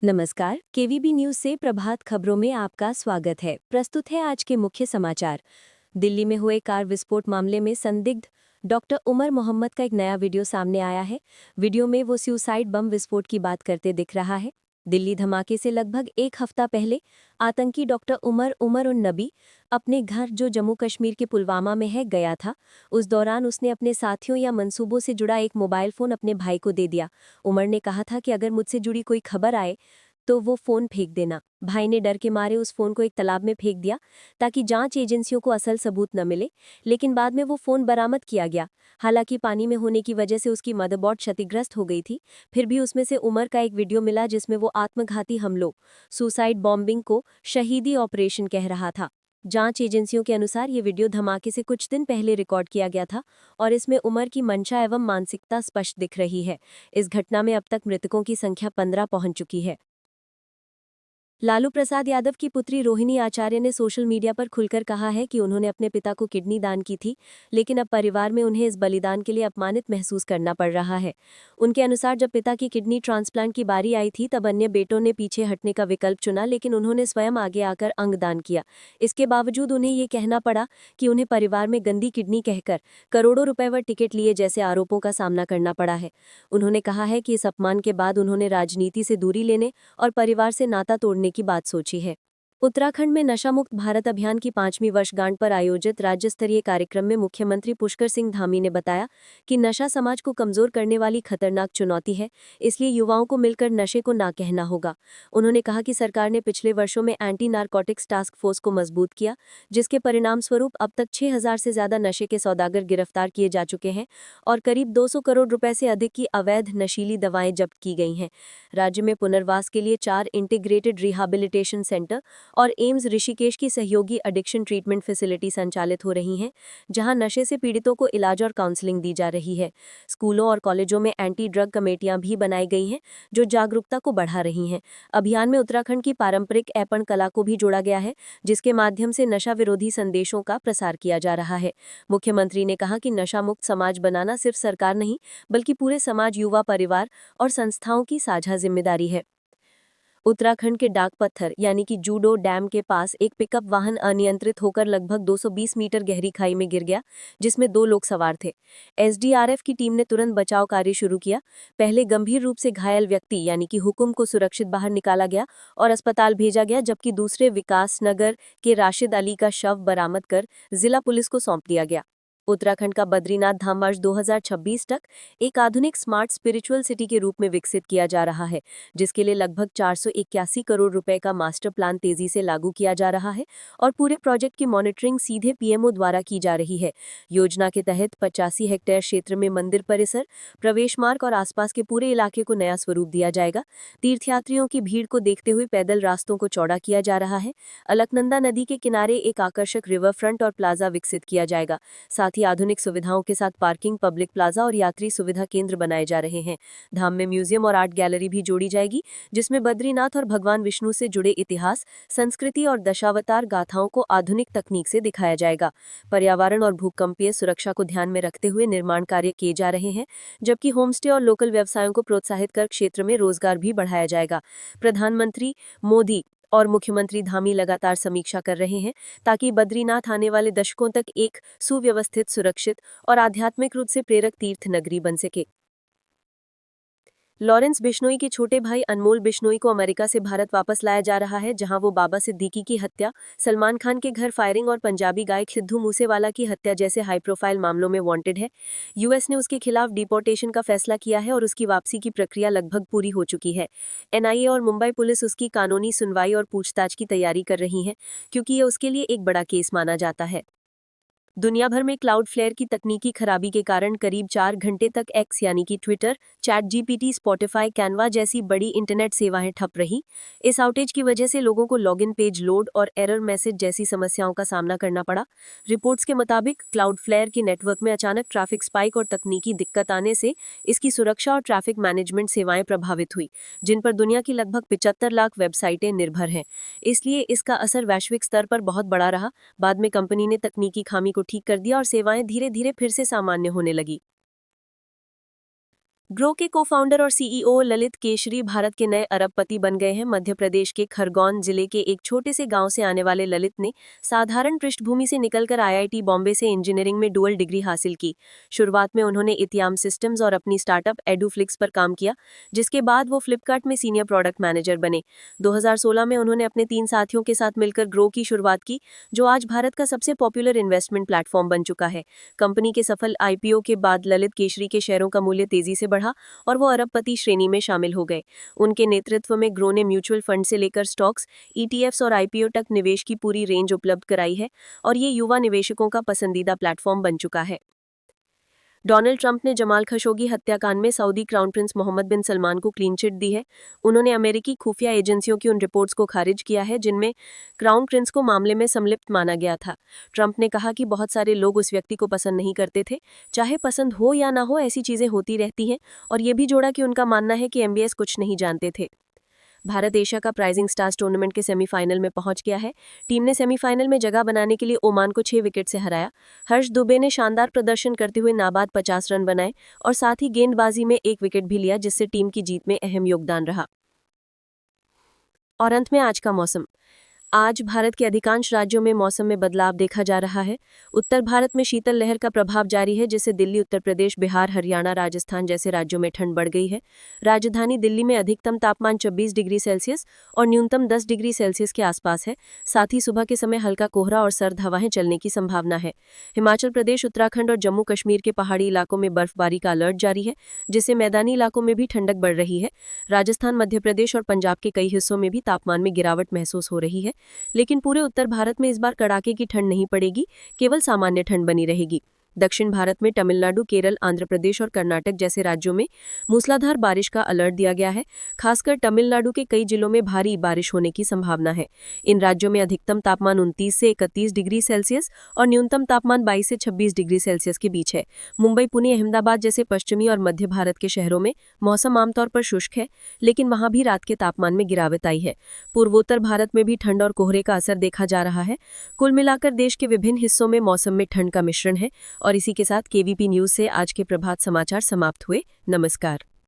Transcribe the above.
नमस्कार, केवीबी न्यूज से प्रभात खबरों में आपका स्वागत है। प्रस्तुत है आज के मुख्य समाचार। दिल्ली में हुए कार विस्फोट मामले में संदिग्ध डॉक्टर उमर मोहम्मद का एक नया वीडियो सामने आया है। वीडियो में वो सुसाइड बम विस्फोट की बात करते दिख रहा है। दिल्ली धमाके से लगभग एक हफ्ता पहले आतंकी डॉक्टर उमर उन नबी अपने घर जो जम्मू कश्मीर के पुलवामा में है गया था। उस दौरान उसने अपने साथियों या मंसूबों से जुड़ा एक मोबाइल फोन अपने भाई को दे दिया। उमर ने कहा था कि अगर मुझसे जुड़ी कोई खबर आए तो वो फोन फेंक देना। भाई ने डर के मारे उस फोन को एक तालाब में फेंक दिया ताकि जांच एजेंसियों को असल सबूत न मिले, लेकिन बाद में वो फोन बरामद किया गया। हालांकि पानी में होने की वजह से उसकी मदरबोर्ड क्षतिग्रस्त हो गई थी। फिर भी उसमें से उमर का एक वीडियो मिला जिसमें वो आत्मघाती हमलों, सुसाइड बॉम्बिंग को शहीदी ऑपरेशन कह रहा था। जांच एजेंसियों के अनुसार ये वीडियो धमाके से कुछ दिन पहले रिकॉर्ड किया गया था और इसमें उमर की मंशा एवं मानसिकता स्पष्ट दिख रही है। इस घटना में अब तक मृतकों की संख्या 15 पहुंच चुकी है। लालू प्रसाद यादव की पुत्री रोहिणी आचार्य ने सोशल मीडिया पर खुलकर कहा है कि उन्होंने अपने पिता को किडनी दान की थी, लेकिन अब परिवार में उन्हें इस बलिदान के लिए अपमानित महसूस करना पड़ रहा है। उनके अनुसार जब पिता की किडनी ट्रांसप्लांट की बारी आई थी तब अन्य बेटों ने पीछे हटने का विकल्प चुना, लेकिन उन्होंने स्वयं आगे आकर अंगदान किया। इसके बावजूद उन्हें ये कहना पड़ा कि उन्हें परिवार में गंदी किडनी कहकर करोड़ों रुपए व टिकट लिए जैसे आरोपों का सामना करना पड़ा है। उन्होंने कहा है कि इस अपमान के बाद उन्होंने राजनीति से दूरी लेने और परिवार से नाता तोड़ने की बात सोची है। उत्तराखंड में नशा मुक्त भारत अभियान की 5वीं वर्षगांठ पर आयोजित राज्य स्तरीय कार्यक्रम में मुख्यमंत्री पुष्कर सिंह धामी ने बताया कि नशा समाज को कमजोर करने वाली खतरनाक चुनौती है, इसलिए युवाओं को मिलकर नशे को ना कहना होगा। उन्होंने कहा कि सरकार ने पिछले वर्षों में एंटी नारकोटिक्स टास्क फोर्स को मजबूत किया, जिसके परिणाम स्वरूप अब तक 6,000 से ज्यादा नशे के सौदागर गिरफ्तार किए जा चुके हैं और करीब 200 करोड़ रुपए से अधिक की अवैध नशीली दवाएं जब्त की गई हैं। राज्य में पुनर्वास के लिए 4 इंटीग्रेटेड रिहैबिलिटेशन सेंटर और एम्स ऋषिकेश की सहयोगी एडिक्शन ट्रीटमेंट फैसिलिटी संचालित हो रही हैं, जहां नशे से पीड़ितों को इलाज और काउंसलिंग दी जा रही है। स्कूलों और कॉलेजों में एंटी ड्रग कमेटियां भी बनाई गई हैं, जो जागरूकता को बढ़ा रही हैं। अभियान में उत्तराखंड की पारंपरिक ऐपण कला को भी जोड़ा गया है, जिसके माध्यम से नशा विरोधी संदेशों का प्रसार किया जा रहा है। मुख्यमंत्री ने कहा कि नशा मुक्त समाज बनाना सिर्फ सरकार नहीं, बल्कि पूरे समाज, युवा, परिवार और संस्थाओं की साझा जिम्मेदारी है। उत्तराखंड के डाक पत्थर यानी कि जूडो डैम के पास एक पिकअप वाहन अनियंत्रित होकर लगभग 220 मीटर गहरी खाई में गिर गया, जिसमें 2 लोग सवार थे। एसडीआरएफ की टीम ने तुरंत बचाव कार्य शुरू किया। पहले गंभीर रूप से घायल व्यक्ति यानी कि हुकुम को सुरक्षित बाहर निकाला गया और अस्पताल भेजा गया, जबकि दूसरे विकास नगर के राशिद अली का शव बरामद कर जिला पुलिस को सौंप दिया गया। उत्तराखंड का बद्रीनाथ धाम वर्ष 2026 तक एक आधुनिक स्मार्ट स्पिरिचुअल सिटी के रूप में विकसित किया जा रहा है, जिसके लिए लगभग 481 करोड़ रुपए का मास्टर प्लान तेजी से लागू किया जा रहा है और पूरे प्रोजेक्ट की मॉनिटरिंग सीधे पीएमओ द्वारा की जा रही है। योजना के तहत 85 हेक्टेयर क्षेत्र में मंदिर परिसर, प्रवेश मार्ग और आसपास के पूरे इलाके को नया स्वरूप दिया जाएगा। तीर्थयात्रियों की भीड़ को देखते हुए पैदल रास्तों को चौड़ा किया जा रहा है। अलकनंदा नदी के किनारे एक आकर्षक रिवर फ्रंट और प्लाजा विकसित किया जाएगा। साथ ही आधुनिक सुविधाओं के साथ पार्किंग, पब्लिक प्लाजा और यात्री सुविधा केंद्र बनाए जा रहे हैं। धाम में म्यूजियम और आर्ट गैलरी भी जोड़ी जाएगी, जिसमें बद्रीनाथ और भगवान विष्णु से जुड़े इतिहास, संस्कृति और दशावतार गाथाओं को आधुनिक तकनीक से दिखाया जाएगा। पर्यावरण और भूकंपीय सुरक्षा को ध्यान में रखते हुए निर्माण कार्य किए जा रहे हैं, जबकि होमस्टे और लोकल व्यवसायों को प्रोत्साहित कर क्षेत्र में रोजगार भी बढ़ाया जाएगा। प्रधानमंत्री मोदी और मुख्यमंत्री धामी लगातार समीक्षा कर रहे हैं ताकि बद्रीनाथ आने वाले दशकों तक एक सुव्यवस्थित, सुरक्षित और आध्यात्मिक रूप से प्रेरक तीर्थ नगरी बन सके। लॉरेंस बिश्नोई के छोटे भाई अनमोल बिश्नोई को अमेरिका से भारत वापस लाया जा रहा है, जहां वो बाबा सिद्दीकी की हत्या, सलमान खान के घर फायरिंग और पंजाबी गायक सिद्धू मूसेवाला की हत्या जैसे हाई प्रोफाइल मामलों में वांटेड है। यूएस ने उसके खिलाफ डिपोर्टेशन का फैसला किया है और उसकी वापसी की प्रक्रिया लगभग पूरी हो चुकी है। एनआईए और मुंबई पुलिस उसकी कानूनी सुनवाई और पूछताछ की तैयारी कर रही है, क्योंकि ये उसके लिए एक बड़ा केस माना जाता है। दुनिया भर में क्लाउडफ्लेयर की तकनीकी खराबी के कारण करीब 4 घंटे तक एक्स यानी कि Twitter, chat GPT, Spotify, Canva जैसी बड़ी इंटरनेट सेवाएं ठप रही। इस आउटेज की वजह से लोगों को लॉगिन पेज लोड और एरर मैसेज जैसी समस्याओं का सामना करना पड़ा। रिपोर्ट्स के मुताबिक क्लाउडफ्लेयर के नेटवर्क में अचानक ट्रैफिक स्पाइक और तकनीकी दिक्कत आने से इसकी सुरक्षा और ट्रैफिक मैनेजमेंट सेवाएं प्रभावित हुई, जिन पर दुनिया की लगभग 75 लाख वेबसाइटें निर्भर हैं। इसलिए इसका असर वैश्विक स्तर पर बहुत बड़ा रहा। बाद में कंपनी ने तकनीकी खामी को ठीक कर दिया और सेवाएं धीरे धीरे फिर से सामान्य होने लगी। ग्रो के को-फाउंडर और सीईओ ललित केशरी भारत के नए अरबपति बन गए हैं। मध्य प्रदेश के खरगोन जिले के एक छोटे से गांव से आने वाले ललित ने साधारण पृष्ठभूमि से निकलकर आईआईटी बॉम्बे से इंजीनियरिंग में डुअल डिग्री हासिल की। शुरुआत में उन्होंने इतियाम सिस्टम्स और अपनी स्टार्टअप एडुफ्लिक्स पर काम किया, जिसके बाद वो फ्लिपकार्ट में सीनियर प्रोडक्ट मैनेजर बने। 2016 में उन्होंने अपने 3 साथियों के साथ मिलकर ग्रो की शुरुआत की, जो आज भारत का सबसे पॉपुलर इन्वेस्टमेंट प्लेटफॉर्म बन चुका है। कंपनी के सफल आईपीओ के बाद ललित केशरी के शेयरों का मूल्य तेजी से बढ़ा और वो अरबपति श्रेणी में शामिल हो गए। उनके नेतृत्व में ग्रो ने म्यूचुअल फंड से लेकर स्टॉक्स, ईटीएफ्स और आईपीओ तक निवेश की पूरी रेंज उपलब्ध कराई है और ये युवा निवेशकों का पसंदीदा प्लेटफॉर्म बन चुका है। डोनाल्ड ट्रंप ने जमाल खशोगी हत्याकांड में सऊदी क्राउन प्रिंस मोहम्मद बिन सलमान को क्लीन चिट दी है। उन्होंने अमेरिकी खुफिया एजेंसियों की उन रिपोर्ट्स को खारिज किया है जिनमें क्राउन प्रिंस को मामले में संलिप्त माना गया था। ट्रंप ने कहा कि बहुत सारे लोग उस व्यक्ति को पसंद नहीं करते थे। चाहे पसंद हो या ना हो, ऐसी चीजें होती रहती हैं, और ये भी जोड़ा कि उनका मानना है कि एमबीएस कुछ नहीं जानते थे। भारत एशिया का प्राइजिंग स्टार्स टूर्नामेंट के सेमीफाइनल में पहुंच गया है। टीम ने सेमीफाइनल में जगह बनाने के लिए ओमान को 6 विकेट से हराया। हर्ष दुबे ने शानदार प्रदर्शन करते हुए नाबाद 50 रन बनाए और साथ ही गेंदबाजी में 1 विकेट भी लिया, जिससे टीम की जीत में अहम योगदान रहा। और अंत में आज का मौसम। आज भारत के अधिकांश राज्यों में मौसम में बदलाव देखा जा रहा है। उत्तर भारत में शीतल लहर का प्रभाव जारी है, जिससे दिल्ली, उत्तर प्रदेश, बिहार, हरियाणा, राजस्थान जैसे राज्यों में ठंड बढ़ गई है। राजधानी दिल्ली में अधिकतम तापमान 26 डिग्री सेल्सियस और न्यूनतम 10 डिग्री सेल्सियस के आसपास है। साथ ही सुबह के समय हल्का कोहरा और सर्द हवाएं चलने की संभावना है। हिमाचल प्रदेश, उत्तराखंड और जम्मू कश्मीर के पहाड़ी इलाकों में बर्फबारी का अलर्ट जारी है, जिससे मैदानी इलाकों में भी ठंडक बढ़ रही है। राजस्थान, मध्य प्रदेश और पंजाब के कई हिस्सों में भी तापमान में गिरावट महसूस हो रही है। लेकिन पूरे उत्तर भारत में इस बार कड़ाके की ठंड नहीं पड़ेगी, केवल सामान्य ठंड बनी रहेगी। दक्षिण भारत में तमिलनाडु, केरल, आंध्र प्रदेश और कर्नाटक जैसे राज्यों में मूसलाधार बारिश का अलर्ट दिया गया है। खासकर तमिलनाडु के कई जिलों में भारी बारिश होने की संभावना है। इन राज्यों में अधिकतम तापमान 29 से 31 डिग्री सेल्सियस और न्यूनतम तापमान 22 से 26 डिग्री सेल्सियस के बीच है। मुंबई, पुणे, अहमदाबाद जैसे पश्चिमी और मध्य भारत के शहरों में मौसम आमतौर पर शुष्क है, लेकिन वहां भी रात के तापमान में गिरावट आई है। पूर्वोत्तर भारत में भी ठंड और कोहरे का असर देखा जा रहा है। कुल मिलाकर देश के विभिन्न हिस्सों में मौसम में ठंड का मिश्रण है। और इसी के साथ केवीपी न्यूज से आज के प्रभात समाचार समाप्त हुए। नमस्कार।